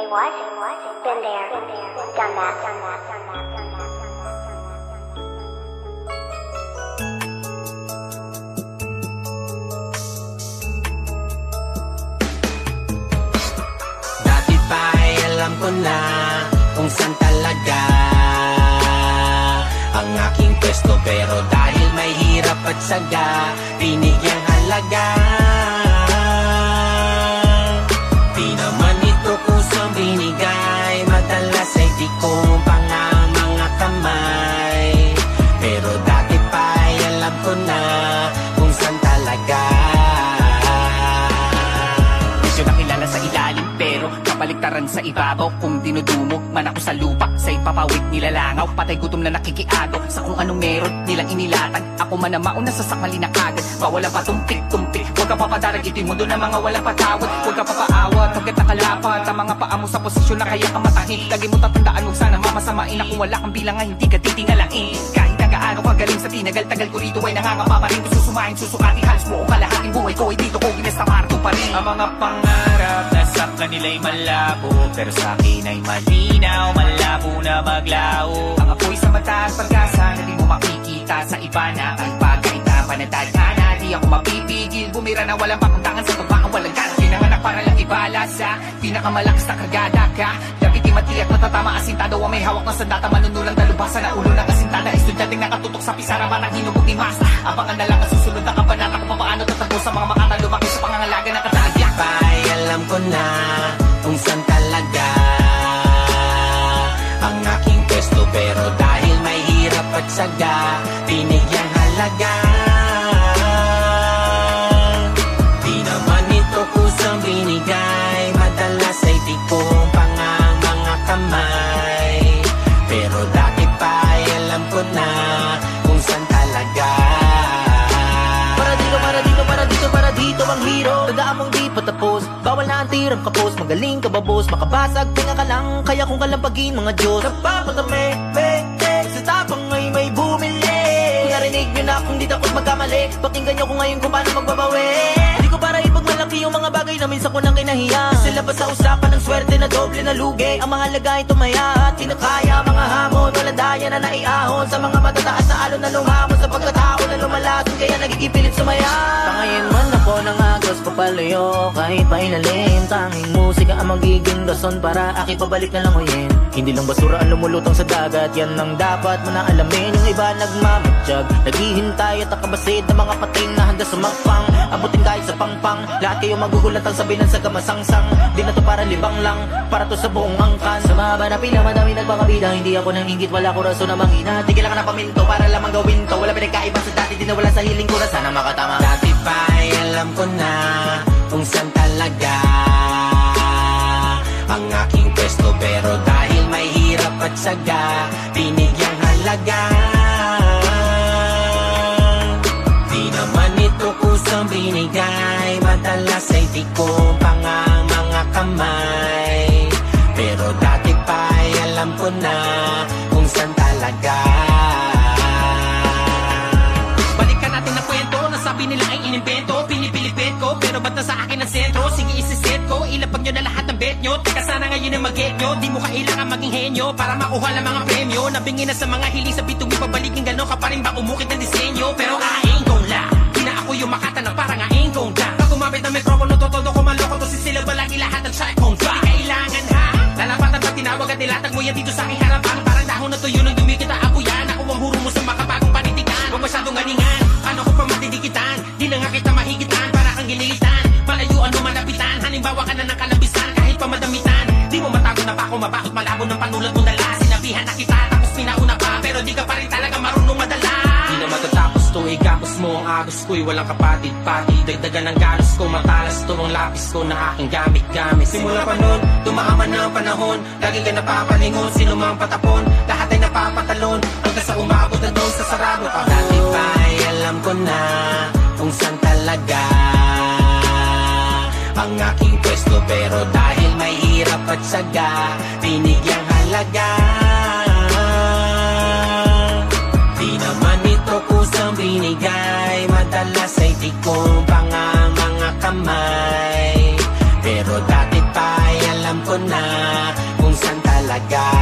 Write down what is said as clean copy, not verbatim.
what? Been there, done that. Dati pa ay alam ko na kung saan talaga ang aking pwesto, pero dahil may hirap at saga, binigyang halaga. Di naman ito kusang binigay, madalas ay di ko pa nga mga kamay. Pero dati pa ay alam ko na kung saan talaga. Medyo nakilala sa ilalim pero kapaligtaran sa ibabaw. Kung dinudumog man ako sa lupa, sa ipapawid nilalangaw. Patay gutom na nakikiagaw sa kung anong meron nilang inilatag. Ako man na mauna sa sakali na kagad, bawala pa tumpik-tumpik. Huwag ka papadarag, ito'y mundo na mga walang patawad. Huwag ka papaawat, hanggat nakalapat ang mga paa mo sa posisyon na kaya ka matahin. Lagi mo tatandaan, huwag sana mamasamain na kung wala kang bilangan, hindi ka titingalain. Kahit na gaano kagaling sa tinagal-tagal ko rito ay nangangapa pa rin. Gusto sumahin, susukati, halos mo ang kalahating buhay ko ay dito ko ginestamarto pa rin. Ang mga pangarap na sa kanila'y malabo, pero sa akin ay malinaw, malabo na maglaho. Ang apoy sa mata at pag-asa na di mo makikita sa iba na ang pagkaita panatadhana. Di ako mapipigil, bumira na walang pakuntangan sa tumbang walang gana. Pinanganak para lang ibala sa pinakamalakas na kargada ka. Dapitin matiyak matatama asintado ang may hawak ng sandata. Manunulang dalubhasa na ulo ng asintada. Estudyanteng nakatutok sa pisara batang hinubog ni Masta. Abangan na lang ang susunod na kabanata kung paano tatagpo sa mga makata lumaki sa pangangalaga na katalagyak. Ay alam ko na kung saan talaga ang aking pwesto, pero dahil may hirap at saga, binigyang halaga. Di naman ito kusang binigay, madalas ay di ko pa nga mga kamay. Pero dati pa ay alam ko na kung saan talaga. Para dito ang hero. Tandaan mong di patapos, bawal na ang tirang kapos. Magaling ka ba boss, makabasag, tinga ka lang. Kaya kung kalampagin mga Diyos, napapatame, sa tapang ay may bumili. Kung narinig nyo na kung di takot magkamali, pakinggan nyo kung ngayon kung paano magbabawi. Di ko para ipagmalaki yung mga bagay na minsan ko nang kinahiya. Sila pa sa usapan ng swerte na doble na lugi. Ang mahalaga ay tumaya at tinakaya mga hamon. Walang daya na naiahon sa mga matataas na alon na lumamon. Sa pagkatao na lumalason, kaya nagigipilit sumaya. Pangayin man ako ng agos papalayo, kahit pa inalim. Tanging musika ang magiging rason para aking pabalik na langoyin. Hindi lang basura ang lumulutang sa dagat, yan ang dapat mo na alamin. Yung iba nagmamatsyag, naghihintay at nakabasid ng mga pating na handa sumakpang. Abutin kahit sa pangpang, lahat kayo magugulat ang sabinan sa kamasangsang. Di na to para libang lang, para to sa buong angkan. Sa mahaba na pila, madami nagpakabida. Hindi ako nang ingit, wala ko rason na manghina. Di kailangan na paminto para lamang gawin to. Wala pinagkaiba sa dati, di na wala sa hiling ko na sana makatama. Dati pa ay alam ko na kung saan talaga ang aking pwesto, pero dahil may hirap at saga, binigyang halaga. Di naman ito kusang binigay, madalas ay di ko pa nga mga kamay. Pero dati pa ay alam ko na kung saan talaga. Balikan natin na kwento, nasabi nila ay inimbento. Pinipilipit ko, pero ba't nasa akin ang sentro? Sige isiset ko, ilapag nyo na lahat ng bet nyo. Teka sana ngayon ang mag-get nyo, di mo kailangan maging henyo para makuha ng mga premyo. Nabingin na sa mga hiling sa bitong ipabalikin, gano'n ka pa rin ba umukit ng disenyo? Pero aing kong la, di na ako yung makata na parang aing kong la. Pag umabit ng mikropono, todo ko maloko to si sila balagi lahat ng track kong ba? Di kailangan ha, lalapatan pag tinawag at nilatag mo yan dito sa aking harapan. Parang dahon na tuyo nang dumikita ako yan. Ako ang huro mo sa makapagong panitikan. Huwag masyadong galingan, paano ko pa matidikitan? Di na nga kita mahigitan, para kang ginilitan. Malayuan mo malapitan, halimbawa ka na ng kalabisan. Kahit pa madamitan, di mo matago na pa ako mabakot malabo ng panulat mo dala. Sinabihan na kita, tapos pinauna pa, pero di ka pa rin talaga marunong madala. Di na matatapos to, ikapos mo ang agos ko'y walang kapatid-pati. Dagdagan ng galos ko, matalas to ang lapis ko na aking gamit-gamit. Simula pa nun, dumaaman na ang panahon, lagi ka napapalingon, sino mang patapon, lahat ay napapatalon, hanggang sa umabot na doon sa sarado ka. Dati pa ay alam ko na kung saan talaga ang aking pwesto, pero dahil may hirap at saga, binigyang halaga. Di naman ito kusang binigay, madalas ay di ko pa nga mga kamay. Pero dati pa ay alam ko na dagat